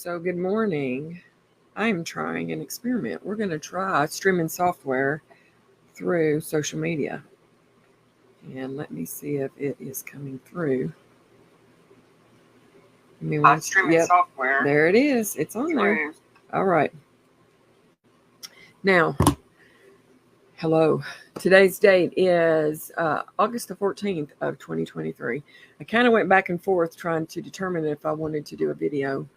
So good morning. I'm trying an experiment. We're going to try streaming software through social media. And let me see if it is coming through. Streaming software. There it is. It's on there. All right. Now, hello. Today's date is August the 14th of 2023. I kind of went back and forth trying to determine if I wanted to do a video.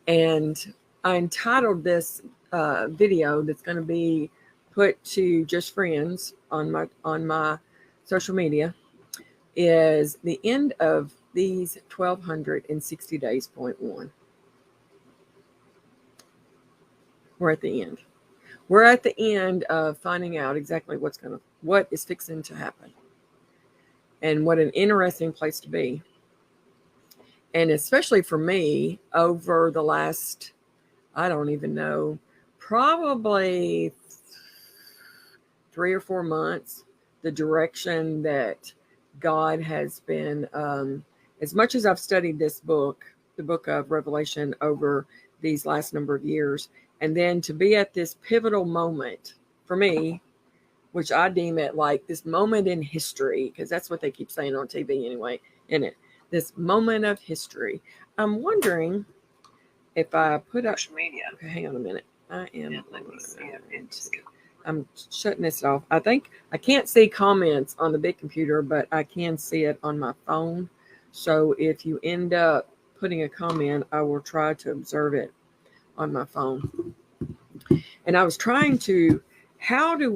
And I entitled this video that's going to be put to just friends on my social media is the end of these 1260 days. Point one. We're at the end. We're at the end of finding out exactly what is fixing to happen, and what an interesting place to be. And especially for me, over the last, I don't even know, probably 3 or 4 months, the direction that God has been, as much as I've studied this book, the book of Revelation, over these last number of years, and then to be at this pivotal moment for me, which I deem it like this moment in history, because that's what they keep saying on TV anyway, isn't it? This moment of history. I'm wondering if I put up social media. Okay, hang on a minute. I am. Yeah, let me see if it's I'm shutting this off. I think I can't see comments on the big computer, but I can see it on my phone. So if you end up putting a comment, I will try to observe it on my phone. And I was trying to, how do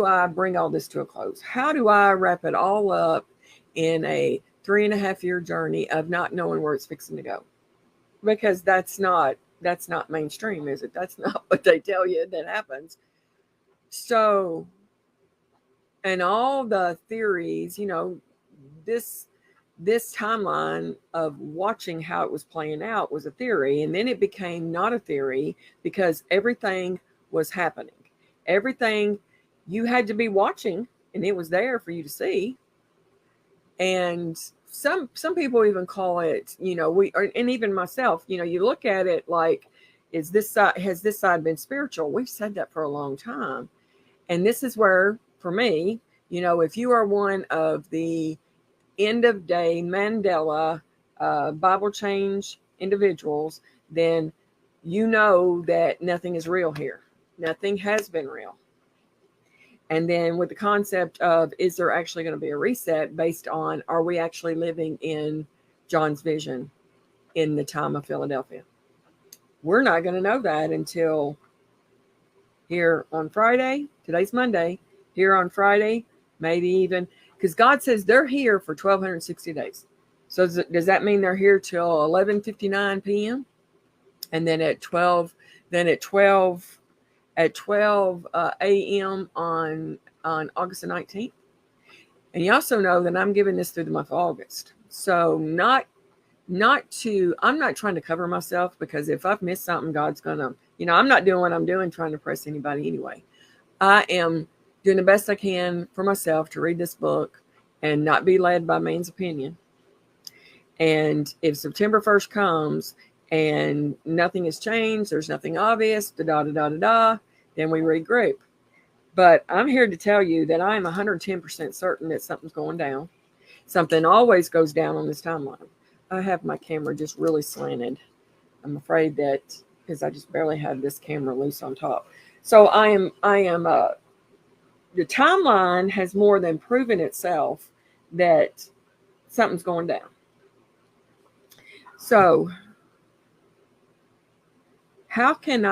I bring all this to a close? How do I wrap it all up in a 3.5-year journey of not knowing where it's fixing to go? Because that's not mainstream, is it? That's not what they tell you that happens. So, and all the theories, this timeline of watching how it was playing out was a theory, and then it became not a theory because everything was happening. Everything you had to be watching, and it was there for you to see. And some people even call it, and even myself, you look at it like, has this side been spiritual? We've said that for a long time. And this is where, for me, if you are one of the end of day Mandela Bible change individuals, then you know that nothing is real here. Nothing has been real. And then with the concept of, is there actually going to be a reset based on, are we actually living in John's vision in the time of Philadelphia? We're not going to know that until here on Friday. Today's Monday. Here on Friday, maybe even, because God says they're here for 1260 days. So does that mean they're here till 11:59 p.m.? And then at 12 a.m. on August the 19th. And you also know that I'm giving this through the month of August. So I'm not trying to cover myself, because if I've missed something, God's gonna, I'm not doing what I'm doing trying to press anybody anyway. I am doing the best I can for myself to read this book and not be led by man's opinion. And if September 1st comes and nothing has changed, there's nothing obvious, then we regroup. But I'm here to tell you that I am 110% certain that something's going down. Something always goes down on this timeline. I have my camera just really slanted. I'm afraid that, because I just barely have this camera loose on top. So I am the timeline has more than proven itself that something's going down. So how can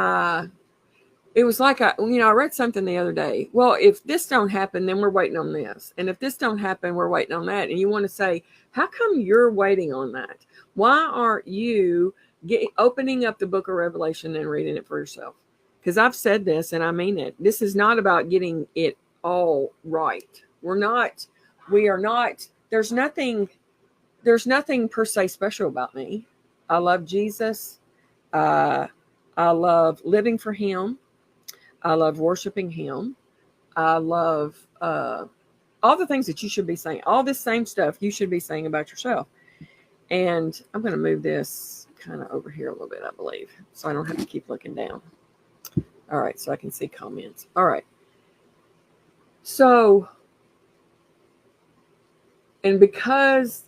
it was like, I read something the other day. Well, if this don't happen, then we're waiting on this. And if this don't happen, we're waiting on that. And you want to say, how come you're waiting on that? Why aren't you opening up the book of Revelation and reading it for yourself? Because I've said this and I mean it. This is not about getting it all right. We are not, there's nothing per se special about me. I love Jesus. I love living for him. I love worshiping him. I love all the things that you should be saying, all this same stuff you should be saying about yourself. And I'm going to move this kind of over here a little bit, I believe, so I don't have to keep looking down. All right, so I can see comments. All right. So, and because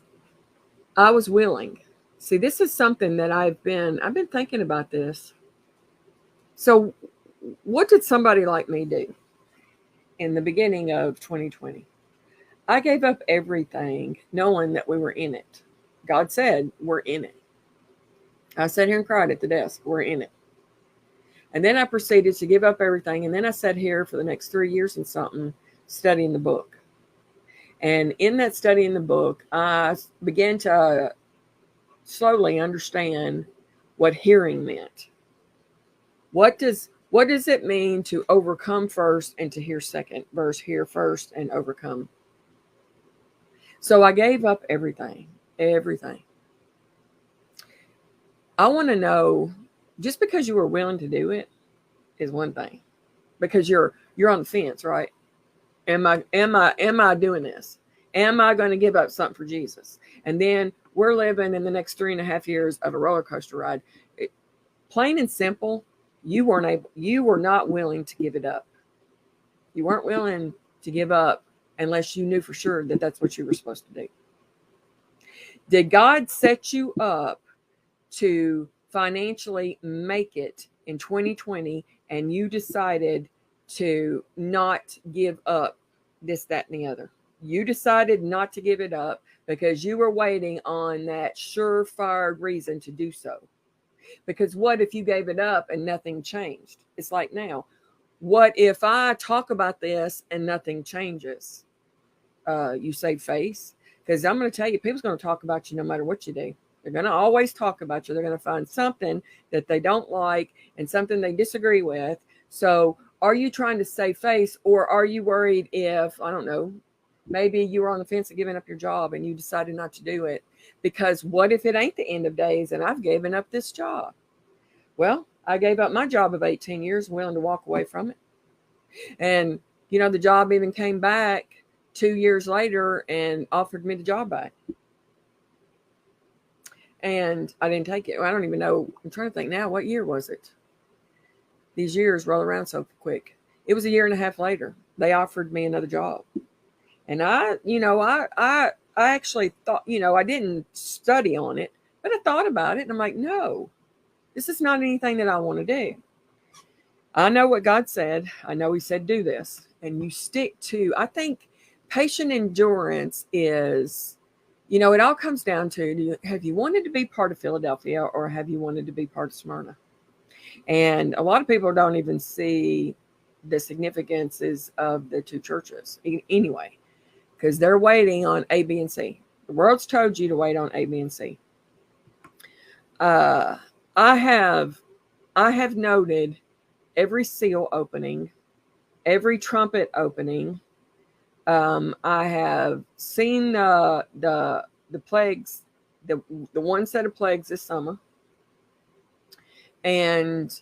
I was willing, see, this is something that I've been thinking about this. So what did somebody like me do in the beginning of 2020? I gave up everything knowing that we were in it. God said, we're in it. I sat here and cried at the desk. We're in it. And then I proceeded to give up everything. And then I sat here for the next 3 years and something studying the book. And in that studying the book, I began to slowly understand what hearing meant. What does it mean to overcome first and to hear second versus hear first and overcome? So I gave up everything. I want to know, just because you were willing to do it is one thing, because you're on the fence, right? Am I doing this? Am I going to give up something for Jesus? And then we're living in the next 3.5 years of a roller coaster ride. Plain and simple, you were not willing to give it up. You weren't willing to give up unless you knew for sure that that's what you were supposed to do. Did God set you up to financially make it in 2020 and you decided to not give up this, that, and the other? You decided not to give it up because you were waiting on that surefire reason to do so. Because what if you gave it up and nothing changed? It's like now, what if I talk about this and nothing changes? You save face. Because I'm going to tell you, people's going to talk about you no matter what you do. They're going to always talk about you. They're going to find something that they don't like and something they disagree with. So are you trying to save face, or are you worried if, I don't know, maybe you were on the fence of giving up your job and you decided not to do it? Because what if it ain't the end of days and I've given up this job? Well, I gave up my job of 18 years, willing to walk away from it. And, the job even came back 2 years later and offered me the job back. And I didn't take it. I don't even know. I'm trying to think now. What year was it? These years roll around so quick. It was 1.5 years later. They offered me another job. And I actually thought, I didn't study on it, but I thought about it. And I'm like, no, this is not anything that I want to do. I know what God said. I know He said, do this. And you stick to, I think patient endurance is, it all comes down to, have you wanted to be part of Philadelphia or have you wanted to be part of Smyrna? And a lot of people don't even see the significances of the two churches anyway, because they're waiting on A, B, and C. The world's told you to wait on A, B, and C. I have noted every seal opening, every trumpet opening. I have seen the plagues, the one set of plagues this summer. And